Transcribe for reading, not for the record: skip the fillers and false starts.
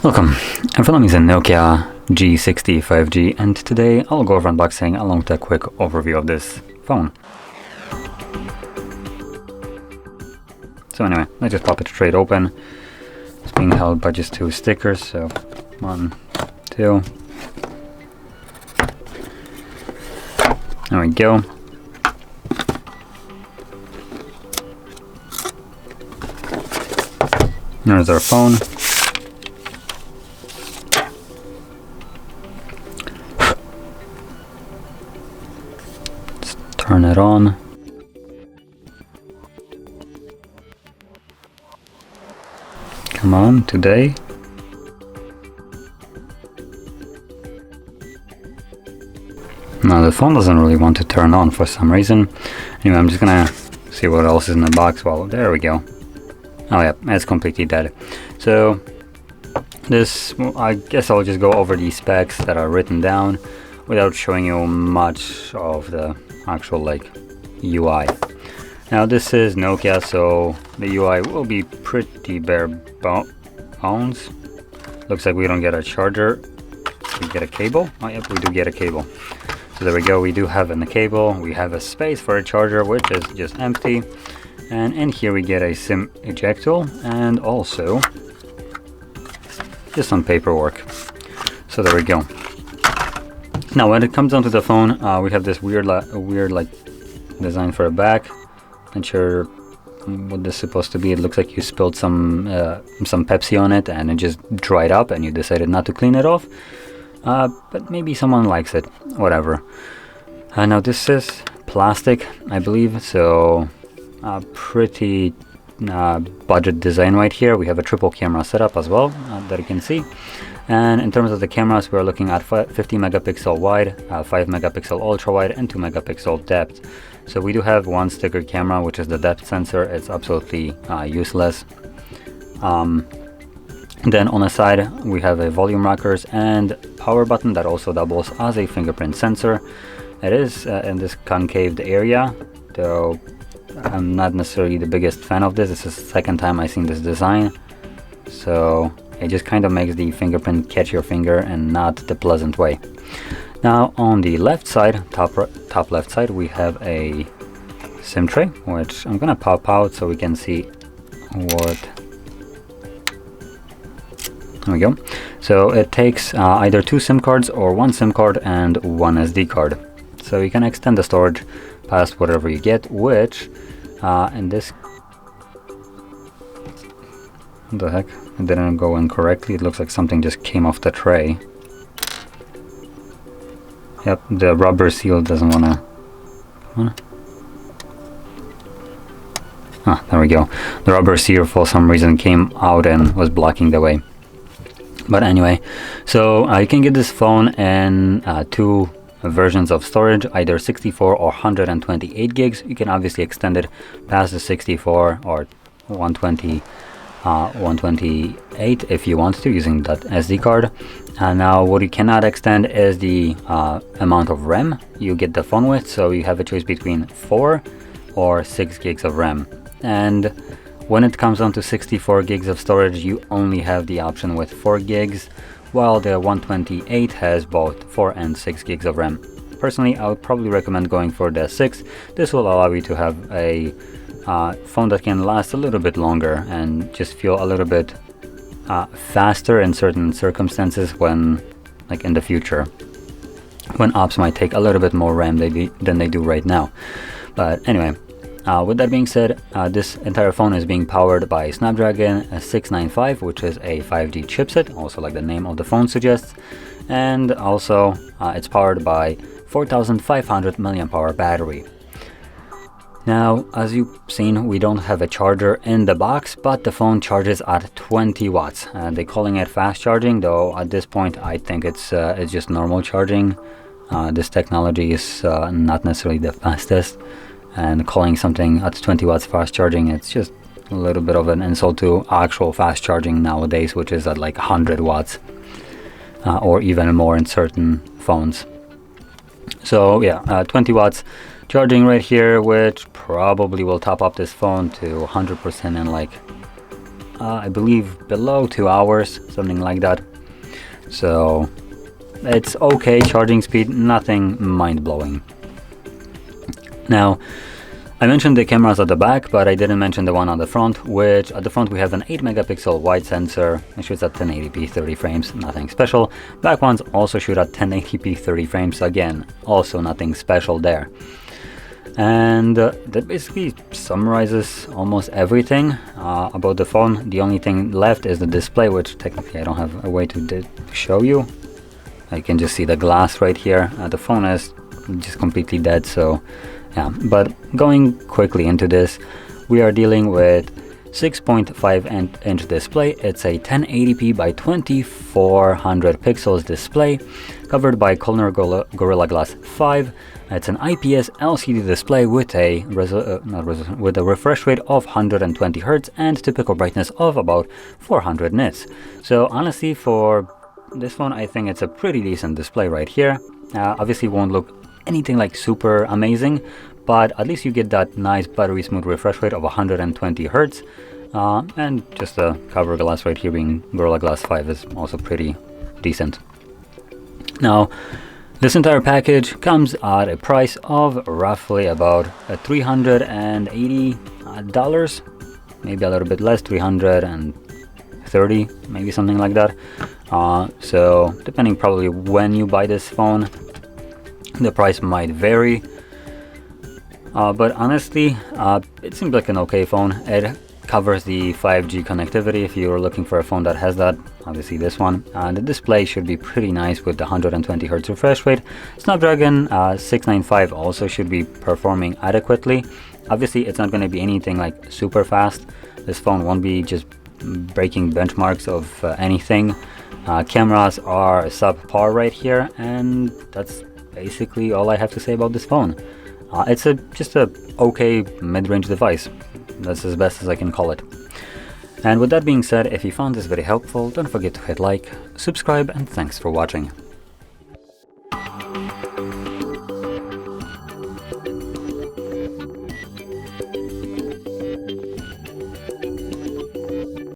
Welcome, in front of me is a Nokia G60 5G, and today I'll go over unboxing along with a quick overview of this phone. So anyway, let's just pop it straight open. It's being held by just two stickers, so 1, 2. There we go. There's our phone. Let's turn it on. Come on, today. Now the phone doesn't really want to turn on for some reason. Anyway, I'm just gonna see what else is in the box. Well, there we go. Oh yeah, it's completely dead. So this, I guess I'll just go over the specs that are written down without showing you much of the actual UI. Now this is Nokia, so the UI will be pretty bare bones. Looks like we don't get a charger. We get a cable. Oh yep, we do get a cable. So there we go, we do have a cable. We have a space for a charger, which is just empty. And in here we get a SIM ejector and also just some paperwork. So there we go. Now when it comes down to the phone, we have this weird design for a back. Not sure what this is supposed to be. It looks like you spilled some Pepsi on it and it just dried up and you decided not to clean it off. But maybe someone likes it, whatever. Now this is plastic, I believe, so pretty budget design right here. We have a triple camera setup as well that you can see. And in terms of the cameras, we're looking at 50 megapixel wide, 5 megapixel ultra wide, and 2 megapixel depth. So we do have one sticker camera, which is the depth sensor. It's absolutely useless. Then on the side we have a volume rockers and power button that also doubles as a fingerprint sensor. It is in this concaved area, though I'm not necessarily the biggest fan of this. This is the second time I've seen this design, so it just kind of makes the fingerprint catch your finger and not the pleasant way. Now on the left side, top left side, we have a SIM tray, which I'm gonna pop out so we can see what. There we go. So it takes either 2 SIM cards or 1 SIM card and 1 SD card. So you can extend the storage past whatever you get, which in this, what the heck, it didn't go in correctly. It looks like something just came off the tray. Yep, the rubber seal doesn't wanna. Ah, there we go. The rubber seal for some reason came out and was blocking the way. But anyway, so you can get this phone in 2 versions of storage, either 64 or 128 gigs. You can obviously extend it past the 64 or 128 if you want to, using that SD card. Now what you cannot extend is the amount of RAM you get the phone with, so you have a choice between 4 or 6 gigs of RAM. And when it comes down to 64 gigs of storage, you only have the option with 4 gigs, while the 128 has both 4 and 6 gigs of RAM. Personally, I would probably recommend going for the 6. This will allow you to have a phone that can last a little bit longer and just feel a little bit faster in certain circumstances when, like in the future, when apps might take a little bit more RAM than they do right now. But anyway, with that being said, this entire phone is being powered by Snapdragon 695, which is a 5G chipset, also like the name of the phone suggests. And also it's powered by 4500 mAh battery. Now, as you've seen, we don't have a charger in the box, but the phone charges at 20 watts. They're calling it fast charging, though at this point I think it's just normal charging. This technology is not necessarily the fastest. And calling something at 20 watts fast charging, it's just a little bit of an insult to actual fast charging nowadays, which is at like 100 watts or even more in certain phones. So yeah, 20 watts charging right here, which probably will top up this phone to 100% in like I believe below 2 hours, something like that. So it's okay charging speed, nothing mind-blowing. Now, I mentioned the cameras at the back, but I didn't mention the one on the front, which at the front we have an 8 megapixel wide sensor. It shoots at 1080p 30 frames, nothing special. Back ones also shoot at 1080p 30 frames, again, also nothing special there. And that basically summarizes almost everything about the phone. The only thing left is the display, which technically I don't have a way to show you. I can just see the glass right here. The phone is just completely dead, so yeah. But going quickly into this, we are dealing with 6.5-inch display. It's a 1080p by 2400 pixels display, covered by Gorilla Glass 5. It's an IPS LCD display with a refresh rate of 120 Hz and typical brightness of about 400 nits. So honestly, for this phone, I think it's a pretty decent display right here. Obviously, won't look anything like super amazing, but at least you get that nice buttery smooth refresh rate of 120 Hz. And just the cover glass right here being Gorilla Glass 5 is also pretty decent. Now, this entire package comes at a price of roughly about $380, maybe a little bit less, 330, maybe something like that. So depending probably when you buy this phone, the price might vary. But honestly, it seems like an okay phone. It covers the 5G connectivity if you're looking for a phone that has that. Obviously this one, and the display should be pretty nice with the 120 Hz refresh rate. Snapdragon 695 also should be performing adequately. Obviously it's not going to be anything like super fast. This phone won't be just breaking benchmarks of anything. Cameras are subpar right here, and that's basically all I have to say about this phone. It's just a okay mid-range device. That's as best as I can call it. And with that being said, if you found this very helpful, don't forget to hit like, subscribe, and thanks for watching.